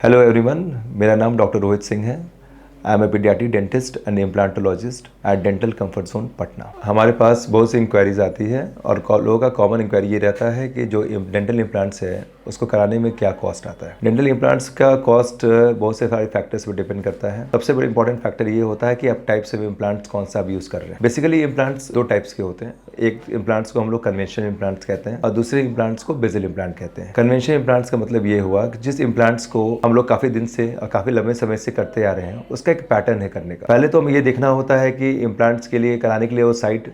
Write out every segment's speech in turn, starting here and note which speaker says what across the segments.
Speaker 1: Hello everyone, मेरा नाम doctor Rohit Singh है। I am a paediatric dentist and implantologist at dental comfort zone Patna. हमारे पास बहुत सी इंक्वायरीज आती है और लोगों का कॉमन इंक्वायरी ये रहता है कि जो डेंटल इम्प्लांट्स है उसको कराने में क्या कॉस्ट आता है। डेंटल इम्प्लांट्स का कॉस्ट बहुत से सारे फैक्टर्स पर डिपेंड करता है। सबसे बड़ा इंपॉर्टेंट फैक्टर ये होता है कि आप टाइप्स ऑफ इम्प्लांट्स कौन सा आप यूज़ कर रहे हैं। बेसिकली इम्प्लांट्स दो टाइप्स के होते हैं। एक इम्प्लांट्स को हम लोग कन्वेंशनल इम्प्लांट्स कहते हैं और दूसरे इम्प्लांट्स को बेजल इम्प्लांट कहते हैं। कन्वेंशनल इम्प्लांट्स का मतलब ये हुआ कि जिस इम्प्लांट्स को हम लोग काफ़ी दिन से और काफ़ी लंबे समय से करते आ रहे हैं उसका एक पैटर्न है करने का। पहले तो हमें ये देखना होता है कि इम्प्लांट्स के लिए कराने के लिए वो साइट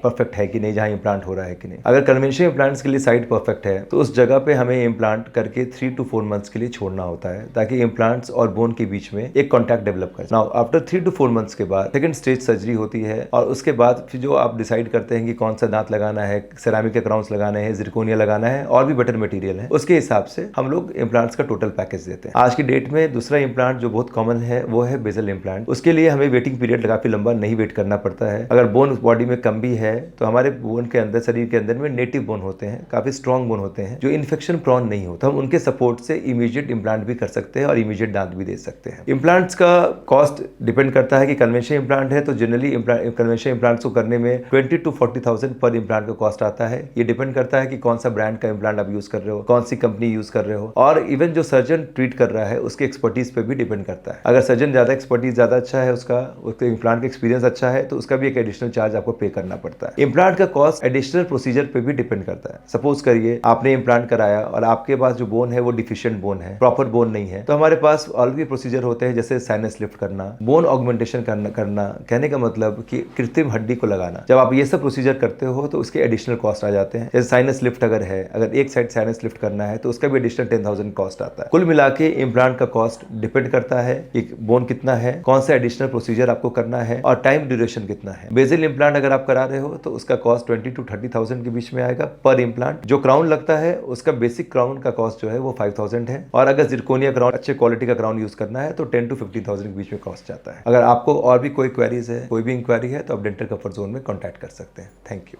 Speaker 1: परफेक्ट है कि नहीं, जहाँ इम्प्लांट हो रहा है कि नहीं। अगर कन्वेंशनल इम्प्लांट्स के लिए साइट परफेक्ट है तो उस जगह पे हमें इम्प्लांट करके 3 to 4 मंथ्स के लिए छोड़ना होता है ताकि इम्प्लांट्स और बोन के बीच में एक कॉन्टैक्ट डेवलप करे। नाउ आफ्टर 3 to 4 मंथ्स के बाद सेकंड स्टेज सर्जरी होती है और उसके बाद फिर जो आप डिसाइड करते हैं कि कौन सा दांत लगाना है, सेरामिक के क्राउन्स लगाने हैं, जिरकोनिया लगाना है और भी बेटर मटेरियल है, उसके हिसाब से हम लोग इम्प्लांट्स का टोटल पैकेज देते हैं। आज की डेट में दूसरा इम्प्लांट जो बहुत कॉमन है वो है बेजल इम्प्लांट। उसके लिए हमें वेटिंग पीरियड काफी लंबा नहीं वेट करना पड़ता है। अगर बोन बॉडी में कम भी है तो हमारे बोन के अंदर, शरीर के अंदर में नेटिव बोन होते हैं, काफी स्ट्रॉन्ग बोन होते हैं जो इन्फेक्शन प्रोन नहीं होता। हम उनके सपोर्ट से इमीडिएट इम्प्लांट भी कर सकते हैं और इमीडिएट दांत भी दे सकते हैं। इम्प्लांट्स का कॉस्ट डिपेंड करता है कि कन्वेंशनल इम्प्लांट है तो जनरली कन्वेंशनल इम्प्लांट्स को करने में 20 to 40,000 पर इम्प्लांट का कॉस्ट आता है। ये डिपेंड करता है कि कौन सा ब्रांड का इम्प्लांट आप यूज कर रहे हो, कौन सी कंपनी यूज कर रहे हो और इवन जो सर्जन ट्रीट कर रहा है उसके एक्सपर्टीज पे भी डिपेंड करता है। अगर सर्जन ज्यादा एक्सपर्टीज ज्यादा अच्छा है, उसके इम्प्लांट का एक्सपीरियंस अच्छा है तो उसका भी एक एडिशनल चार्ज आपको पे करना पड़ता है। इम्प्लांट का कॉस्ट एडिशनल प्रोसीजर पे भी डिपेंड करता है। सपोज करिए आपने इम्प्लांट कराया और आपके पास जो बोन है वो डिफिशिएंट बोन है, प्रॉपर बोन नहीं है, तो हमारे पास और भी प्रोसीजर होते हैं जैसे साइनस लिफ्ट करना, बोन ऑगमेंटेशन करना। कहने का मतलब कि कृत्रिम हड्डी को लगाना। जब आप ये सब प्रोसीजर करते हो तो उसके एडिशनल कॉस्ट आ जाते हैं। जैसे साइनस लिफ्ट अगर एक साइड साइनस लिफ्ट करना है तो उसका भी एडिशनल 10,000 कॉस्ट आता है। कुल मिला के इम्प्लांट का कॉस्ट डिपेंड करता है कि बोन कितना है, कौन सा एडिशनल प्रोसीजर आपको करना है और टाइम ड्यूरेशन कितना है। बेजल इम्प्लांट अगर आप करा रहे हो तो उसका कॉस्ट 20 to 30,000 के बीच में आएगा पर इम्प्लांट। जो क्राउन लगता है उसका बेसिक क्राउन का कॉस्ट जो है वो 5,000 है और अगर जिरकोनिया क्राउन, अच्छे क्वालिटी का क्राउन यूज करना है तो 10 to 15,000 के बीच में कॉस्ट जाता है। अगर आपको और भी कोई क्वेरीज है, कोई भी इंक्वायरी है तो आप डेंटल कंफर्ट जोन में कॉन्टैक्ट कर सकते हैं। Thank you.